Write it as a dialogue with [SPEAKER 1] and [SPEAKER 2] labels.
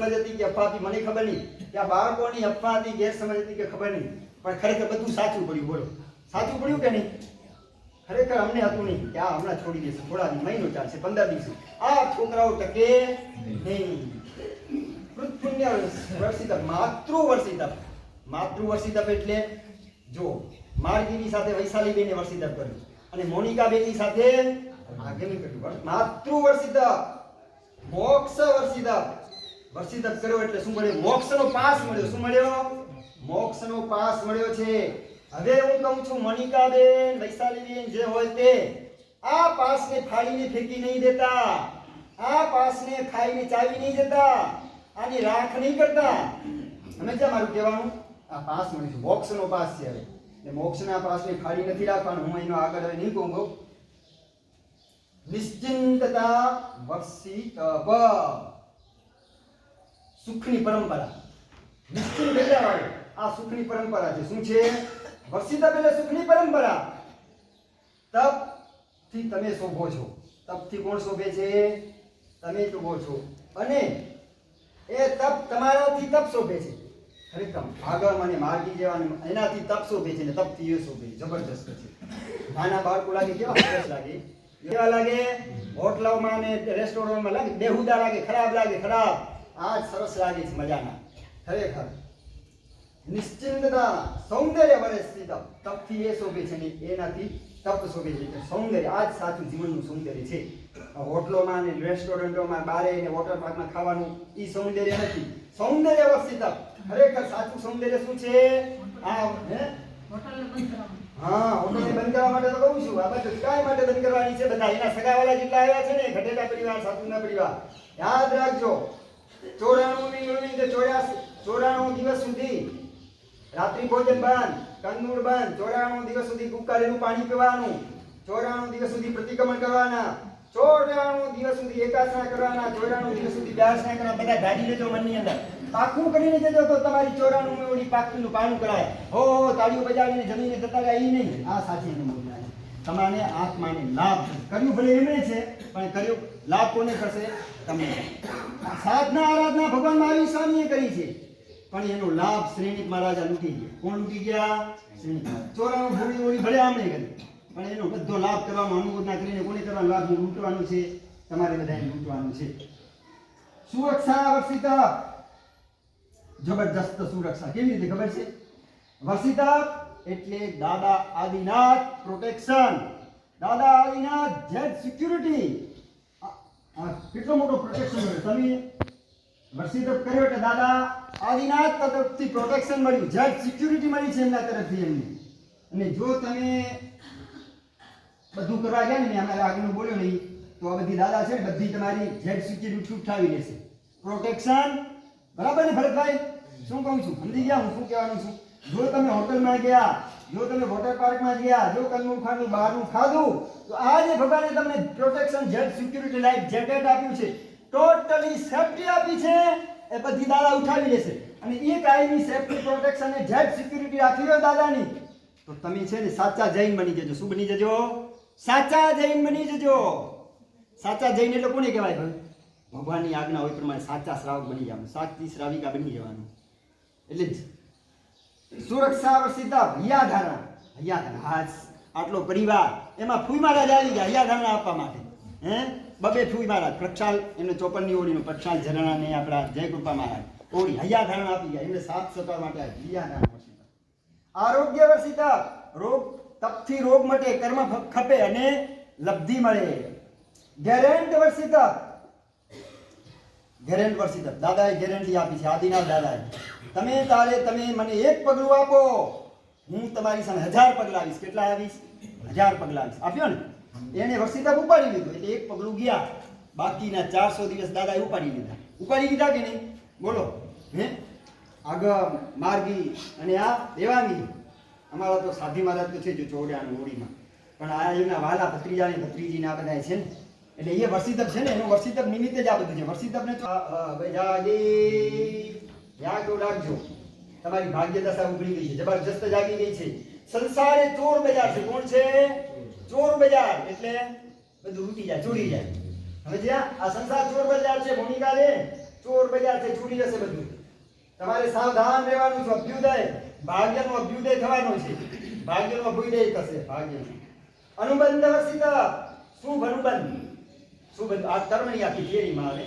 [SPEAKER 1] ગેરસમજ હતી કે અફવા હતી મને ખબર નહીં, કે આ બાળકોની અફવા હતી, ગેરસમજ હતી કે ખબર નહીં, પણ ખરેખર બધું સાચું પડ્યું. બોલો સાચું પડ્યું કે નહીં? ખરેખર અમને હતું નહીં કે આ હમણાં છોડી દેશે, થોડા મહિનો ચાલશે, 15 દિવસ આ છોકરાઓ ટકે નહીં. પૃથ્વી વર્ષિતપ, માતૃવર્ષિતપ. માતૃવર્ષિતપ એટલે જો માર્ગીની સાથે વૈશાલીબેને વર્ષિતપ કર્યું અને મોનિકાબેનની સાથે આગળની કર્યું. માતૃવર્ષિતપ, મોક્ષ વર્ષિતપ. વર્ષિતપ કર્યો એટલે શું મળ્યું? મોક્ષનો પાસ મળ્યો. શું મળ્યો? મોક્ષનો પાસ મળ્યો છે. હવે હું કહું છું મનિકાબેન, વૈશાલીબેન જે હોય તે આ પાસને ફાડીને ફેંકી નહીં દેતા, આ પાસને ખાઈને ચાવી નહીં દેતા, આની રાખ નહીં કરતા. સમજ્યા મારું કહેવાનું? આ પાસ મળ્યું, મોક્ષનો પાસ છે. હવે એટલે મોક્ષના પાસને ફાડી નથી રાખવાનું. હું એનો આગળ હવે નહીં કહું. નિશ્ચિંતતા વર્ષિતપ, સુખની પરંપરા. નિશ્ચિંત એટલે આ સુખની પરંપરા છે. શું છે? વર્ષિતપ એટલે સુખની પરંપરા. તપથી તમે શોભો છો. તપથી કોણ શોભે છે? તમે શોભો છો. અને એ તપ તમારાથી તપ શોભે છે. ખરેખર ભાગમ અને માર્ગી જેવા એનાથી તપ શોભે છે ને તપથી એ શોભે. જબરજસ્ત છે. નાના બાળકો લાગે કેવા સરસ લાગે, કેવા લાગે? હોટલોમાં ને રેસ્ટોરન્ટમાં લાગે બેહુદા લાગે, ખરાબ લાગે, ખરાબ. આ સરસ લાગે છે, મજાના. ખરેખર નિશ્ચિંતતા, સૌંદર્ય વર્ષિતપ. તપથી એ શોભે છે ને એનાથી તપ શોભે છે. સૌંદર્ય આ જ સાચું જીવનનું સૌંદર્ય છે. હોટલોમાં ને રેસ્ટોરન્ટોમાં, બારે ને વોટર પાર્કમાં ખાવાનું એ સૌંદર્ય નથી. સૌંદર્ય વર્ષિતપ. ખરેખર સાચું સૌંદર્ય શું છે? આ હા, હોટલને બંધ કરવા માટે તો કહું છું. આ બધું કાય માટે બંધ કરવાની છે? બધા એના સગાવાલા જેટલા આવ્યા છે ને, ઘટેટા પરિવાર, સાધુના પરિવાર, યાદ રાખજો. 94 દિવસ સુધી રાત્રિ ભોજન બંધ, કંદમૂળ બંધ. 94 દિવસ સુધી ઉકાળેલું પાણી પીવાનું. 94 દિવસ સુધી પ્રતિક્રમણ કરવાના. 94 દિવસ સુધી એકાસના કરવાના. 94 દિવસ સુધી બ્યાસના કરવાના. બધા ગાડી લેજો મનની અંદર. પાકું કરીને જજો તો તમારી 94 ઓલી પાકનું પાનું કરાય. હો તાળીઓ બજાવીને જમીને જતા રહ્યા એ નહીં. આ સાચી નમૂના છે. તમારે આત્માને લાભ કર્યું ભલે એમણે છે, પણ કર્યું લાભ કોને થશે? તમને. સાધના આરાધના ભગવાન મહાવીર સ્વામીએ કરી છે, પણ એનો લાભ શ્રેણીક મહારાજા લૂંટી ગયા. કોણ લૂંટી ગયા? શ્રેણીક મહારાજ. 94 ભૂરી ઓળી ભલે આમણે કરી, પણ એનો બધો લાભ કરવાનો અનુમોદના કરીને કોને કરવાનો? લાભ લૂંટવાનું છે. તમારે બધાને લૂંટવાનું છે. સુરક્ષા વર્ષિતપ, જબરજસ્ત સુરક્ષા. કેવી રીતે ખબર છે? વર્ષિતપ એટલે દાદા આદિનાથ પ્રોટેક્શન. દાદા આદિનાથ જેડ સિક્યુરિટી. કેટલો મોટો પ્રોટેક્શન મળ્યો. તમે વર્ષિતપ કર્યો એટલે દાદા આદિનાથ તરફથી પ્રોટેક્શન મળ્યું, જેડ સિક્યુરિટી મળી છે એમના તરફથી એમને. અને જો તમે બધું કરવા ગયા ને, અમે આગળ બોલ્યો નહીં, તો આ બધી દાદા છે ને બધી તમારી જેડ સિક્યુરિટી ઉઠાવી લેશે. પ્રોટેક્શન. બરાબર ને ભરતભાઈ? શું કહું છું? સમજી ગયા હું શું કહેવાનું છું? જો તમે હોટલમાં ગયા, જો તમે વોટર પાર્કમાં ગયા, જો કંદમૂળ ખાવાનું બહારનું ખાધું, તો આ જે ભગવાને તમને protection Z security life jacket આપ્યું છે, ટોટલી સેફટી આપી છે, એ બધી દાદા ઉઠાવી લેશે. અને એ કાયમી સેફટી પ્રોટેક્શન ને જેડ સિક્યુરિટી આપી હોય દાદાની, તો તમે છે ને સાચા જૈન બની જજો. શું બની જજો? સાચા જૈન બની જજો. સાચા જૈન એટલે કોને કહેવાય ભાઈ? ભગવાનની આજ્ઞા હોય પ્રમાણે સાચા શ્રાવક બની જવાનું, સાચી શ્રાવિકા બની જવાનું. એટલે જ સુરક્ષા વર્ષિતપ, હૈયાધારણા. હૈયાધારણા હાથ આટલો પરિવાર, એમાં ફૂઈ મહારાજ આવી ગયા હૈયાધારણા આપવા માટે. બબે ફૂઈ મહારાજ, પ્રક્ષાલ એમને 54ની ઓળીનું પ્રક્ષાલ ઝરણા ને આપણા જયકૃપા મહારાજ ઓળી હૈયાધારણા આપી ગયા. એમને સાથ સહકાર માટે હૈયાધારણા વર્ષિતપ. આરોગ્ય વર્ષિતપ, રોગ તપથી રોગ મટે, કર્મ ખપે અને લબ્ધિ મળે. ગેરંટ વર્ષિતપ. ગેરંટ વર્ષિતપ, દાદાએ ગેરંટી આપી છે. આદિનાથ દાદાએ, તમે મને એક પગલું આપો, હું તમારી સામે 1000 પગલા આવીશ. કેટલા આવીશ? 1000 પગલા આવીશ. આપ્યો ને? એને વર્ષિતપ ઉપાડી લીધું એટલે એક પગલું ગયા. બાકીના 400 દિવસ દાદાએ ઉપાડી લીધા. ઉપાડી લીધા કે નહીં? બોલો. આગમ, માર્ગી અને આ દેવાંગી. અમારા તો સાધી મહારાજ તો છે જો ચોડ્યાનું હોળીમાં, પણ આ એમના વાલા ભત્રીજા ને ભત્રીજીને આ બધા છે ને, એટલે એ વર્ષિતપ છે ને, એનું વર્ષિતપ નિમિત્તે જ આ બધું છે. વર્ષિતપને યાદ રાખજો. તમારી ભાગ્ય દશા ઉભરી ગઈ છે, જબરજસ્ત જાગી ગઈ છે. સંસારે ચોર બજાર છે. કોણ છે? ચોર બજાર. એટલે બધું લૂંટી જાય, ચોરી જાય. હવે જ્યાં આ સંસાર ચોર બજાર છે, ભૂમિકા લે ચોર બજાર છે, છૂટી જશે બધું. તમારે સાવધાન રહેવાનું છે. અભ્યુદય, ભાગ્યનો અભ્યુદય થવાનો છે. ભાગ્યનો અભ્યુદય થશે. ભાગ્યનો અનુબંધ વસિત, શુભ અનુબંધ. શુભ આ કર્મની આખી થિયરીમાં આવે.